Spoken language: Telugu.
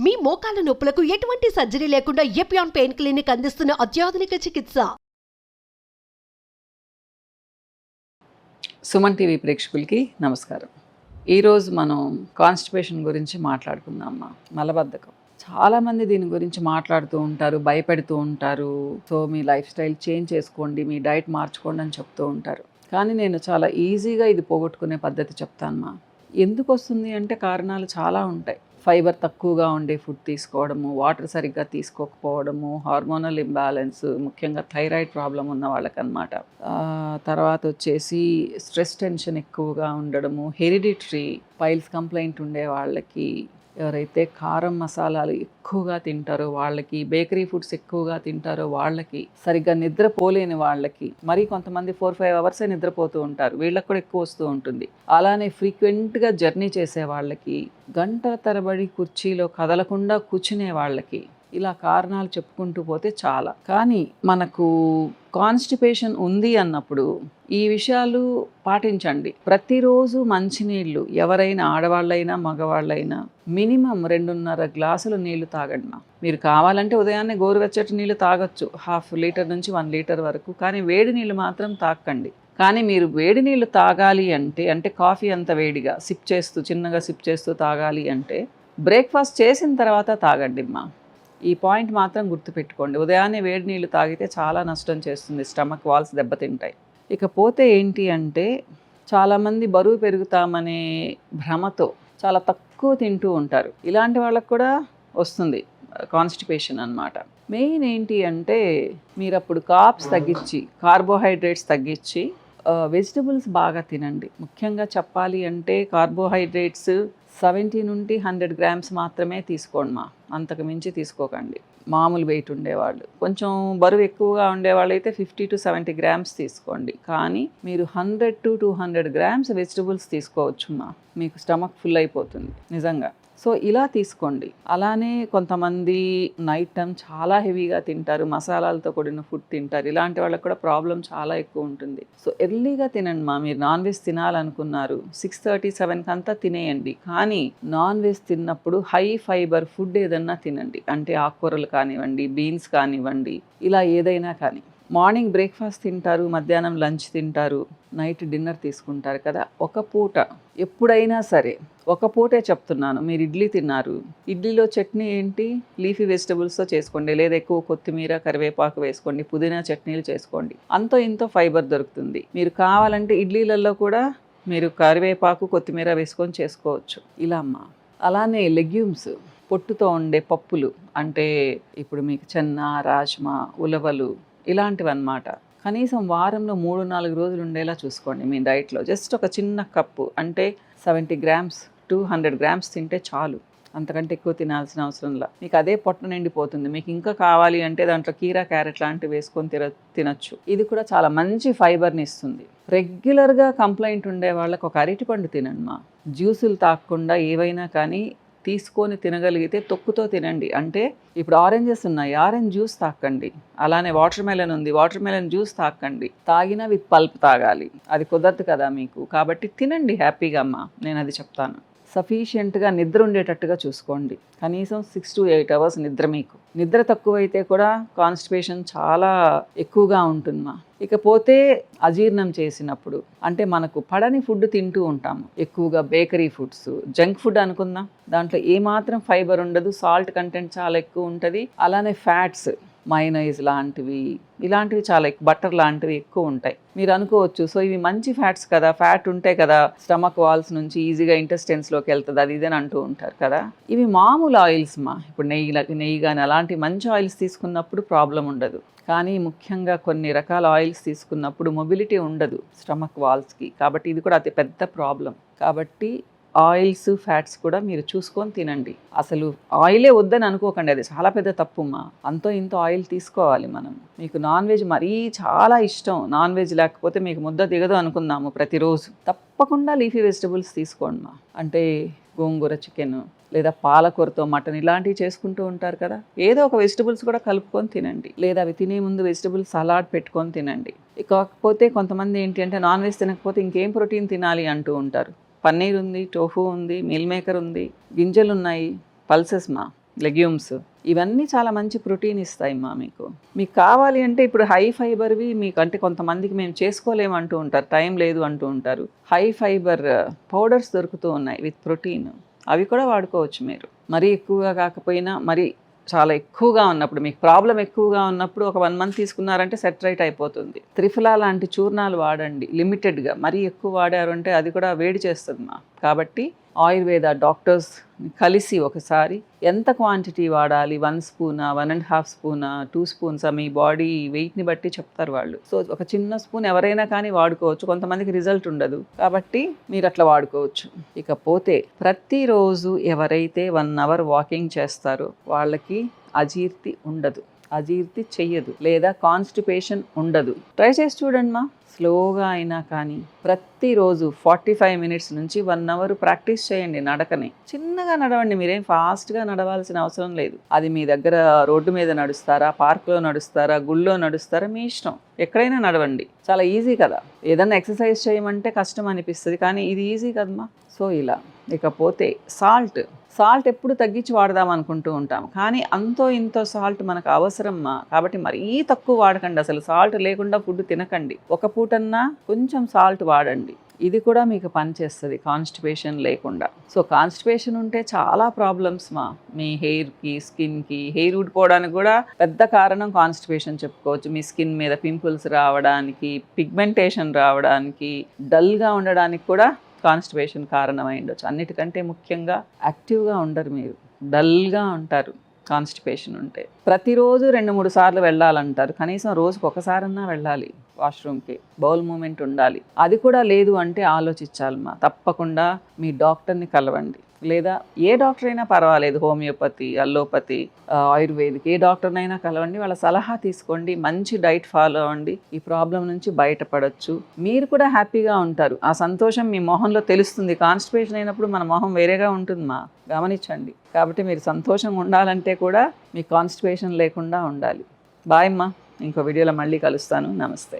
మీ మోకాల నొప్పులకు ఎటువంటి సర్జరీ లేకుండా ఎపియాన్ పెయిన్ క్లినిక్ అందిస్తున్న అత్యాధునిక చికిత్స. సుమన్ టీవీ ప్రేక్షకులకి నమస్కారం. ఈరోజు మనం కాన్స్టిపేషన్ గురించి మాట్లాడుకుందామా. మలబద్ధకం. చాలామంది దీని గురించి మాట్లాడుతూ ఉంటారు, భయపెడుతూ ఉంటారు. సో మీ లైఫ్ స్టైల్ చేంజ్ చేసుకోండి, మీ డైట్ మార్చుకోండి అని చెప్తూ ఉంటారు. కానీ నేను చాలా ఈజీగా ఇది పోగొట్టుకునే పద్ధతి చెప్తానమ్మా. ఎందుకు వస్తుంది అంటే కారణాలు చాలా ఉంటాయి. ఫైబర్ తక్కువగా ఉండే ఫుడ్ తీసుకోవడము, వాటర్ సరిగ్గా తీసుకోకపోవడము, హార్మోనల్ ఇంబ్యాలెన్స్, ముఖ్యంగా థైరాయిడ్ ప్రాబ్లం ఉన్న వాళ్ళకన్నమాట. తర్వాత వచ్చేసి స్ట్రెస్ టెన్షన్ ఎక్కువగా ఉండడము, హెరిడిటరీ పైల్స్ కంప్లైంట్ ఉండే వాళ్ళకి, ఎవరైతే కారం మసాలాలు ఎక్కువగా తింటారో వాళ్ళకి, బేకరీ ఫుడ్స్ ఎక్కువగా తింటారో వాళ్ళకి, సరిగ్గా నిద్రపోలేని వాళ్ళకి, మరి కొంతమంది 4-5 అవర్సే నిద్రపోతూ ఉంటారు, వీళ్ళకి కూడా ఎక్కువ వస్తూ ఉంటుంది. అలానే ఫ్రీక్వెంట్గా జర్నీ చేసే వాళ్ళకి, గంటల తరబడి కుర్చీలో కదలకుండా కూర్చునే వాళ్ళకి, ఇలా కారణాలు చెప్పుకుంటూ పోతే చాలా. కానీ మనకు కాన్స్టిపేషన్ ఉంది అన్నప్పుడు ఈ విషయాలు పాటించండి. ప్రతిరోజు మంచినీళ్ళు, ఎవరైనా ఆడవాళ్ళైనా మగవాళ్ళైనా మినిమం 2.5 గ్లాసులు నీళ్లు తాగండి. మీరు కావాలంటే ఉదయాన్నే గోరువెచ్చటి నీళ్ళు తాగొచ్చు, 1/2 లీటర్ నుంచి 1 లీటర్ వరకు. కానీ వేడి నీళ్ళు మాత్రం తాకండి. కానీ మీరు వేడి నీళ్ళు తాగాలి అంటే కాఫీ అంత వేడిగా చిన్నగా సిప్ చేస్తూ తాగాలి అంటే బ్రేక్ఫాస్ట్ చేసిన తర్వాత తాగండి అమ్మా. ఈ పాయింట్ మాత్రం గుర్తుపెట్టుకోండి. ఉదయాన్నే వేడి నీళ్ళు తాగితే చాలా నష్టం చేస్తుంది, స్టమక్ వాల్స్ దెబ్బతింటాయి. ఇకపోతే ఏంటి అంటే చాలామంది బరువు పెరుగుతామనే భ్రమతో చాలా తక్కువ తింటూ ఉంటారు. ఇలాంటి వాళ్ళకు కూడా వస్తుంది కాన్స్టిపేషన్ అన్నమాట. మెయిన్ ఏంటి అంటే మీరు అప్పుడు కార్బ్స్ తగ్గించి, కార్బోహైడ్రేట్స్ తగ్గించి వెజిటబుల్స్ బాగా తినండి. ముఖ్యంగా చెప్పాలి అంటే కార్బోహైడ్రేట్స్ 70 నుండి 100 గ్రామ్స్ మాత్రమే తీసుకోండి. అంతకు మించి తీసుకోకండి. మామూలు వెయిట్ ఉండేవాళ్ళు, కొంచెం బరువు ఎక్కువగా ఉండేవాళ్ళు అయితే 50 to 70 గ్రామ్స్ తీసుకోండి. కానీ మీరు 100 to 200 గ్రామ్స్ వెజిటబుల్స్ తీసుకోవచ్చు. మీకు స్టమక్ ఫుల్ అయిపోతుంది నిజంగా. సో ఇలా తీసుకోండి. అలానే కొంతమంది నైట్ టైం చాలా హెవీగా తింటారు, మసాలాలతో కూడిన ఫుడ్ తింటారు. ఇలాంటి వాళ్ళకి కూడా ప్రాబ్లం చాలా ఎక్కువ ఉంటుంది. సో ఎర్లీగా తినండి. మీరు నాన్ వెజ్ తినాలనుకున్నారు 6:30-7 అంతా తినేయండి. కానీ నాన్ వెజ్ తిన్నప్పుడు హై ఫైబర్ ఫుడ్ ఏదన్నా తినండి. అంటే ఆకుకూరలు కానివ్వండి, బీన్స్ కానివ్వండి, ఇలా ఏదైనా కానీ. మార్నింగ్ బ్రేక్ఫాస్ట్ తింటారు, మధ్యాహ్నం లంచ్ తింటారు, నైట్ డిన్నర్ తీసుకుంటారు కదా. ఒక పూట ఎప్పుడైనా సరే, ఒక పూటే చెప్తున్నాను, మీరు ఇడ్లీ తిన్నారు, ఇడ్లీలో చట్నీ ఏంటి, లీఫీ వెజిటబుల్స్తో చేసుకోండి, లేదా ఎక్కువ కొత్తిమీర కరివేపాకు వేసుకోండి, పుదీనా చట్నీలు చేసుకోండి. అంతో ఇంతో ఫైబర్ దొరుకుతుంది. మీరు కావాలంటే ఇడ్లీలలో కూడా మీరు కరివేపాకు కొత్తిమీర వేసుకొని చేసుకోవచ్చు. ఇలా అమ్మా. అలానే లెగ్యూమ్స్, పొట్టుతో ఉండే పప్పులు, అంటే ఇప్పుడు మీకు చెన్న, రాజ్మా, ఉలవలు ఇలాంటివి అన్నమాట. కనీసం వారంలో 3-4 రోజులు ఉండేలా చూసుకోండి మీ డైట్లో. జస్ట్ ఒక చిన్న కప్పు, అంటే 70 గ్రామ్స్ to 100 గ్రామ్స్ తింటే చాలు. అంతకంటే ఎక్కువ తినాల్సిన అవసరంలా. మీకు అదే పొట్ట నిండిపోతుంది. మీకు ఇంకా కావాలి అంటే దాంట్లో కీరా, క్యారెట్ లాంటివి వేసుకొని తినచ్చు. ఇది కూడా చాలా మంచి ఫైబర్ని ఇస్తుంది. రెగ్యులర్గా కంప్లైంట్ ఉండే వాళ్ళకి ఒక అరటిపండు తినండి. జ్యూసులు తాగకుండా ఏవైనా కానీ తీసుకొని తినగలిగితే తొక్కుతో తినండి. అంటే ఇప్పుడు ఆరెంజెస్ ఉన్నాయి, ఆరెంజ్ జ్యూస్ తాకండి. అలానే వాటర్ మెలన్ ఉంది, వాటర్ మెలన్ జ్యూస్ తాకండి. తాగినా విత్ పల్ప్ తాగాలి, అది కుదరదు కదా మీకు. కాబట్టి తినండి హ్యాపీగా అమ్మా. నేను అది చెప్తాను. సఫిషియెంట్గా నిద్ర ఉండేటట్టుగా చూసుకోండి. కనీసం 6 to 8 అవర్స్ నిద్ర. మీకు నిద్ర తక్కువైతే కూడా కాన్స్టిపేషన్ చాలా ఎక్కువగా ఉంటుందమ్మా. ఇకపోతే అజీర్ణం చేసినప్పుడు, అంటే మనకు పడని ఫుడ్ తింటూ ఉంటాము ఎక్కువగా, బేకరీ ఫుడ్స్, జంక్ ఫుడ్ అనుకుందాం. దాంట్లో ఏమాత్రం ఫైబర్ ఉండదు, సాల్ట్ కంటెంట్ చాలా ఎక్కువ ఉంటుంది. అలానే ఫ్యాట్స్, మైనైజ్ లాంటివి, ఇలాంటివి చాలా బటర్ లాంటివి ఎక్కువ ఉంటాయి. మీరు అనుకోవచ్చు, సో ఇవి మంచి ఫ్యాట్స్ కదా, ఫ్యాట్ ఉంటే కదా స్టమక్ వాల్స్ నుంచి ఈజీగా ఇంటెస్టైన్స్లోకి వెళ్తుంది, అది ఇదని అంటూ ఉంటారు కదా. ఇవి మామూలు ఆయిల్స్ ఇప్పుడు నెయ్యి కానీ అలాంటి మంచి ఆయిల్స్ తీసుకున్నప్పుడు ప్రాబ్లం ఉండదు. కానీ ముఖ్యంగా కొన్ని రకాల ఆయిల్స్ తీసుకున్నప్పుడు మొబిలిటీ ఉండదు స్టమక్ వాల్స్కి. కాబట్టి ఇది కూడా అతి పెద్ద ప్రాబ్లం. కాబట్టి ఆయిల్స్, ఫ్యాట్స్ కూడా మీరు చూసుకొని తినండి. అసలు ఆయిలే వద్దని అనుకోకండి, అది చాలా పెద్ద తప్పుమ్మా. అంతో ఇంతో ఆయిల్ తీసుకోవాలి మనం. మీకు నాన్ వెజ్ మరీ చాలా ఇష్టం, నాన్ వెజ్ లేకపోతే మీకు ముద్ద దిగదు అనుకుందాము ప్రతిరోజు, తప్పకుండా లీఫీ వెజిటబుల్స్ తీసుకోండి. అంటే గోంగూర చికెన్, లేదా పాలకూరతో మటన్ ఇలాంటివి చేసుకుంటూ ఉంటారు కదా, ఏదో ఒక వెజిటబుల్స్ కూడా కలుపుకొని తినండి. లేదా అవి తినే ముందు వెజిటబుల్ సలాడ్ పెట్టుకొని తినండి. కాకపోతే కొంతమంది ఏంటి అంటే నాన్ వెజ్ తినకపోతే ఇంకేం ప్రోటీన్ తినాలి అంటూ ఉంటారు. పన్నీర్ ఉంది, టోఫు ఉంది, మీల్ మేకర్ ఉంది, గింజలు ఉన్నాయి, పల్సెస్ లెగ్యూమ్స్, ఇవన్నీ చాలా మంచి ప్రోటీన్ ఇస్తాయమ్మా మీకు. మీకు కావాలి అంటే ఇప్పుడు హై ఫైబర్వి మీకు, అంటే కొంతమందికి మేము చేసుకోలేము అంటూ ఉంటారు, టైం లేదు అంటూ ఉంటారు. హై ఫైబర్ పౌడర్స్ దొరుకుతూ ఉన్నాయి విత్ ప్రోటీన్, అవి కూడా వాడుకోవచ్చు మీరు. మరీ ఎక్కువగా కాకపోయినా, మరి చాలా ఎక్కువగా ఉన్నప్పుడు, మీకు ప్రాబ్లం ఎక్కువగా ఉన్నప్పుడు ఒక 1 month తీసుకున్నారంటే సెట్ రైట్ అయిపోతుంది. త్రిఫలా లాంటి చూర్ణాలు వాడండి లిమిటెడ్గా, మరీ ఎక్కువ వాడారు అంటే అది కూడా వేడి చేస్తుంది మా. కాబట్టి ఆయుర్వేద డాక్టర్స్ కలిసి ఒకసారి ఎంత క్వాంటిటీ వాడాలి, 1 స్పూనా, 1.5 స్పూనా, 2 స్పూన్సా, మీ బాడీ వెయిట్ని బట్టి చెప్తారు వాళ్ళు. సో ఒక చిన్న స్పూన్ ఎవరైనా కానీ వాడుకోవచ్చు, కొంతమందికి రిజల్ట్ ఉండదు కాబట్టి మీరు అట్లా వాడుకోవచ్చు. ఇకపోతే ప్రతిరోజు ఎవరైతే 1 hour వాకింగ్ చేస్తారో వాళ్ళకి అజీర్తి ఉండదు, అజీర్తి చెయ్యదు, లేదా కాన్స్టిపేషన్ ఉండదు. ట్రై చేసి చూడండి మా. స్లోగా అయినా కానీ ప్రతిరోజు 45 minutes నుంచి 1 hour ప్రాక్టీస్ చేయండి నడకని. చిన్నగా నడవండి, మీరేం ఫాస్ట్గా నడవాల్సిన అవసరం లేదు. అది మీ దగ్గర రోడ్డు మీద నడుస్తారా, పార్క్లో నడుస్తారా, గుళ్ళో నడుస్తారా, మీ ఇష్టం, ఎక్కడైనా నడవండి. చాలా ఈజీ కదా. ఏదన్నా ఎక్సర్సైజ్ చేయమంటే కష్టం అనిపిస్తుంది, కానీ ఇది ఈజీ కదమ్మా. సో ఇలా. ఇకపోతే సాల్ట్ ఎప్పుడు తగ్గించి వాడదాం అనుకుంటూ ఉంటాం, కానీ అంతో ఇంతో సాల్ట్ మనకు అవసరమ్మా. కాబట్టి మరీ తక్కువ వాడకండి, అసలు సాల్ట్ లేకుండా ఫుడ్ తినకండి. ఒక పూటన్నా కొంచెం సాల్ట్ వాడండి, ఇది కూడా మీకు పనిచేస్తుంది కాన్స్టిపేషన్ లేకుండా. సో కాన్స్టిపేషన్ ఉంటే చాలా ప్రాబ్లమ్స్ మా. మీ హెయిర్కి, స్కిన్కి, హెయిర్ ఊడిపోవడానికి కూడా పెద్ద కారణం కాన్స్టిపేషన్ చెప్పుకోవచ్చు. మీ స్కిన్ మీద పింపుల్స్ రావడానికి, పిగ్మెంటేషన్ రావడానికి, డల్గా ఉండడానికి కూడా కాన్స్టిపేషన్ కారణమై ఉండొచ్చు. అన్నిటికంటే ముఖ్యంగా యాక్టివ్గా ఉండరు, మీరు డల్గా ఉంటారు కాన్స్టిపేషన్ ఉంటే. ప్రతిరోజు 2-3 సార్లు వెళ్ళాలంటారు, కనీసం రోజుకు ఒకసారన్నా వెళ్ళాలి వాష్రూమ్కి, బౌల్ మూమెంట్ ఉండాలి. అది కూడా లేదు అంటే ఆలోచించాలమ్మా. తప్పకుండా మీ డాక్టర్ని కలవండి, లేదా ఏ డాక్టర్ అయినా పర్వాలేదు, హోమియోపతి, అల్లోపతి, ఆయుర్వేదిక్, ఏ డాక్టర్నైనా కలవండి, వాళ్ళ సలహా తీసుకోండి, మంచి డైట్ ఫాలో అవ్వండి. ఈ ప్రాబ్లం నుంచి బయటపడవచ్చు, మీరు కూడా హ్యాపీగా ఉంటారు. ఆ సంతోషం మీ మొహంలో తెలుస్తుంది. కాన్స్టిపేషన్ అయినప్పుడు మన మొహం వేరేగా ఉంటుంది మా, గమనించండి. కాబట్టి మీరు సంతోషంగా ఉండాలంటే కూడా మీ కాన్స్టిపేషన్ లేకుండా ఉండాలి. బాయ్ అమ్మా, ఇంకో వీడియోలో మళ్ళీ కలుస్తాను. నమస్తే.